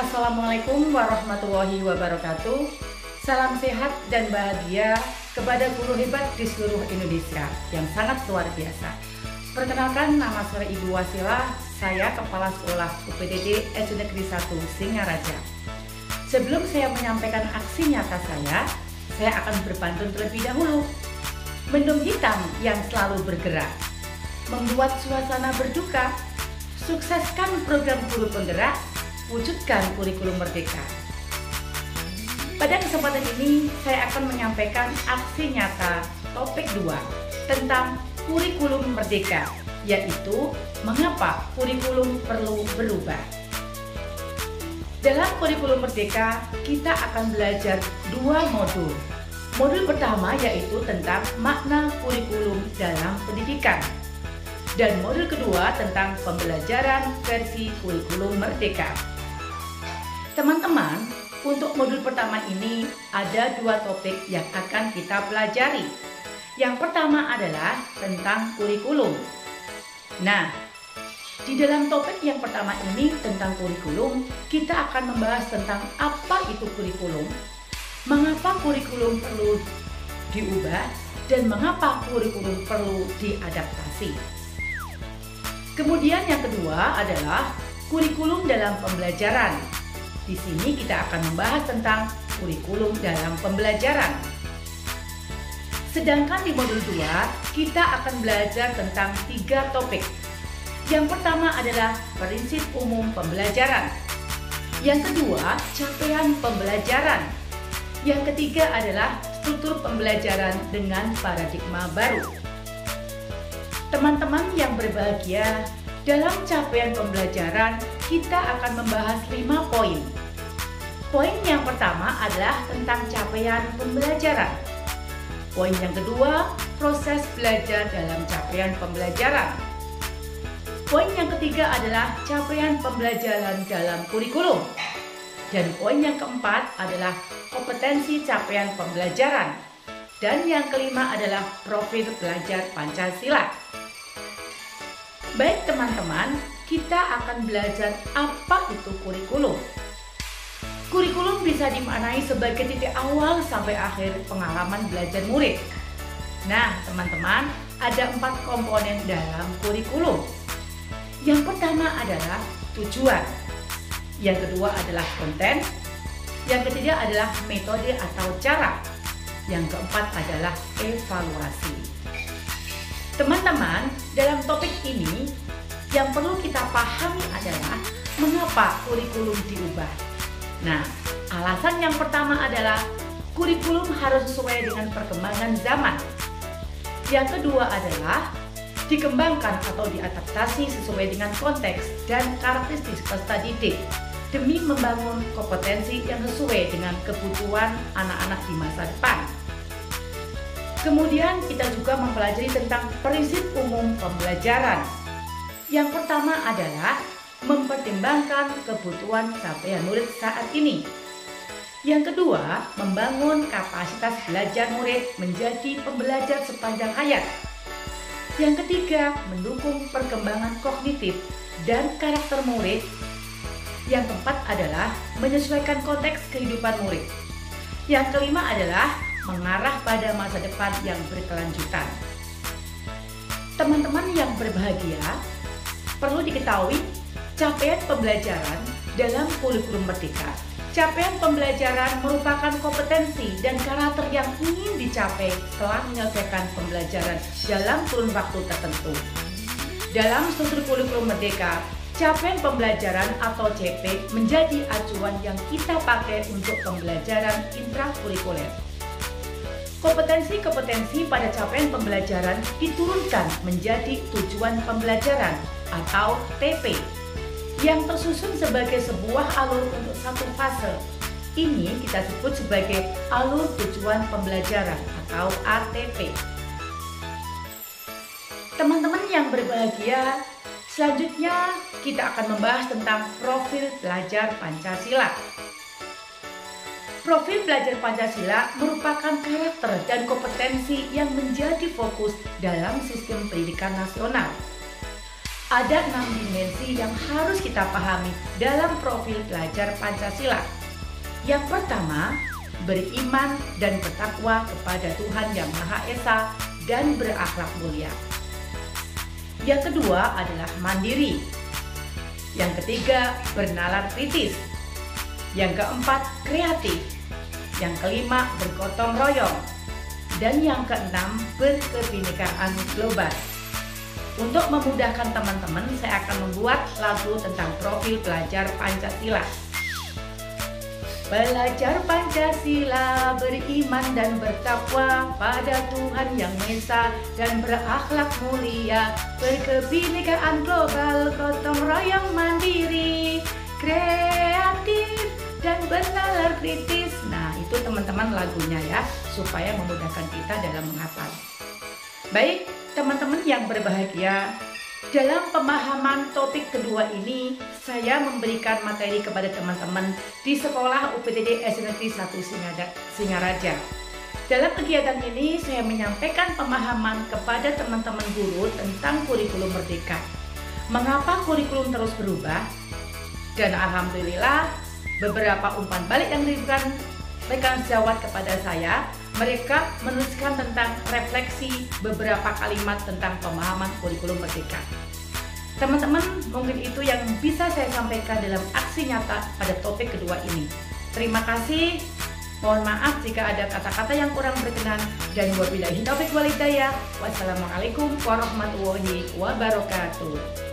Assalamualaikum warahmatullahi wabarakatuh. Salam sehat dan bahagia kepada guru hebat di seluruh Indonesia yang sangat luar biasa. Perkenalkan, nama saya Ibu Wasilah, saya Kepala Sekolah UPDD SD Negeri 1 Singaraja. Sebelum saya menyampaikan aksi nyata saya akan berpantun terlebih dahulu. Mendung hitam yang selalu bergerak, membuat suasana berduka, sukseskan program guru penggerak, wujudkan kurikulum merdeka. Pada kesempatan ini saya akan menyampaikan aksi nyata topik 2 tentang kurikulum merdeka, yaitu mengapa kurikulum perlu berubah. Dalam kurikulum merdeka kita akan belajar 2 modul. Modul pertama yaitu tentang makna kurikulum dalam pendidikan, dan modul kedua tentang pembelajaran versi kurikulum merdeka. Teman-teman, untuk modul pertama ini ada 2 topik yang akan kita pelajari. Yang pertama adalah tentang kurikulum. Nah, di dalam topik yang pertama ini tentang kurikulum, kita akan membahas tentang apa itu kurikulum, mengapa kurikulum perlu diubah, dan mengapa kurikulum perlu diadaptasi. Kemudian yang kedua adalah kurikulum dalam pembelajaran. Di sini kita akan membahas tentang kurikulum dalam pembelajaran. Sedangkan di modul 2 kita akan belajar tentang 3 topik. Yang pertama adalah prinsip umum pembelajaran. Yang kedua, capaian pembelajaran. Yang ketiga adalah struktur pembelajaran dengan paradigma baru. Teman-teman yang berbahagia, dalam capaian pembelajaran kita akan membahas 5 poin. Poin yang pertama adalah tentang capaian pembelajaran. Poin yang kedua, proses belajar dalam capaian pembelajaran. Poin yang ketiga adalah capaian pembelajaran dalam kurikulum. Dan poin yang keempat adalah kompetensi capaian pembelajaran. Dan yang kelima adalah profil belajar Pancasila. Baik teman-teman, kita akan belajar apa itu kurikulum. Kurikulum bisa dimaknai sebagai titik awal sampai akhir pengalaman belajar murid. Nah, teman-teman, ada 4 komponen dalam kurikulum. Yang pertama adalah tujuan. Yang kedua adalah konten. Yang ketiga adalah metode atau cara. Yang keempat adalah evaluasi. Teman-teman, dalam topik ini yang perlu kita pahami adalah mengapa kurikulum diubah. Nah, alasan yang pertama adalah kurikulum harus sesuai dengan perkembangan zaman. Yang kedua adalah dikembangkan atau diadaptasi sesuai dengan konteks dan karakteristik peserta didik demi membangun kompetensi yang sesuai dengan kebutuhan anak-anak di masa depan. Kemudian kita juga mempelajari tentang prinsip umum pembelajaran. Yang pertama adalah mempertimbangkan kebutuhan capaian murid saat ini. Yang kedua, membangun kapasitas belajar murid menjadi pembelajar sepanjang hayat. Yang ketiga, mendukung perkembangan kognitif dan karakter murid. Yang keempat adalah menyesuaikan konteks kehidupan murid. Yang kelima adalah mengarah pada masa depan yang berkelanjutan. Teman-teman yang berbahagia, perlu diketahui capaian pembelajaran dalam kurikulum merdeka. Capaian pembelajaran merupakan kompetensi dan karakter yang ingin dicapai setelah menyelesaikan pembelajaran dalam kurun waktu tertentu. Dalam struktur kurikulum merdeka, capaian pembelajaran atau CP menjadi acuan yang kita pakai untuk pembelajaran intrakurikuler. Kompetensi-kompetensi pada capaian pembelajaran diturunkan menjadi tujuan pembelajaran atau TP, yang tersusun sebagai sebuah alur untuk satu fase. Ini kita sebut sebagai alur tujuan pembelajaran atau ATP. Teman-teman yang berbahagia, selanjutnya kita akan membahas tentang profil belajar Pancasila. Profil belajar Pancasila merupakan karakter dan kompetensi yang menjadi fokus dalam sistem pendidikan nasional. Ada 6 dimensi yang harus kita pahami dalam profil pelajar Pancasila. Yang pertama, beriman dan bertakwa kepada Tuhan Yang Maha Esa dan berakhlak mulia. Yang kedua adalah mandiri. Yang ketiga, bernalar kritis. Yang keempat, kreatif. Yang kelima, bergotong royong. Dan yang keenam, berkebinekaan global. Untuk memudahkan teman-teman, saya akan membuat lagu tentang profil pelajar Pancasila. Belajar Pancasila, beriman dan bertakwa pada Tuhan Yang Maha Esa dan berakhlak mulia, berkebinekaan global, gotong royong mandiri, kreatif dan bernalar kritis. Nah, itu teman-teman lagunya ya, supaya memudahkan kita dalam menghafal. Baik, teman-teman yang berbahagia, dalam pemahaman topik kedua ini, saya memberikan materi kepada teman-teman di Sekolah UPTD SD Negeri 1 Singaraja. Dalam kegiatan ini, saya menyampaikan pemahaman kepada teman-teman guru tentang kurikulum merdeka. Mengapa kurikulum terus berubah? Dan alhamdulillah, beberapa umpan balik yang diberikan rekan sejawat kepada saya, mereka menuliskan tentang refleksi beberapa kalimat tentang pemahaman kurikulum merdeka. Teman-teman, mungkin itu yang bisa saya sampaikan dalam aksi nyata pada topik kedua ini. Terima kasih. Mohon maaf jika ada kata-kata yang kurang berkenan, dan wabillahi taufiq wal hidayah. Wassalamualaikum warahmatullahi wabarakatuh.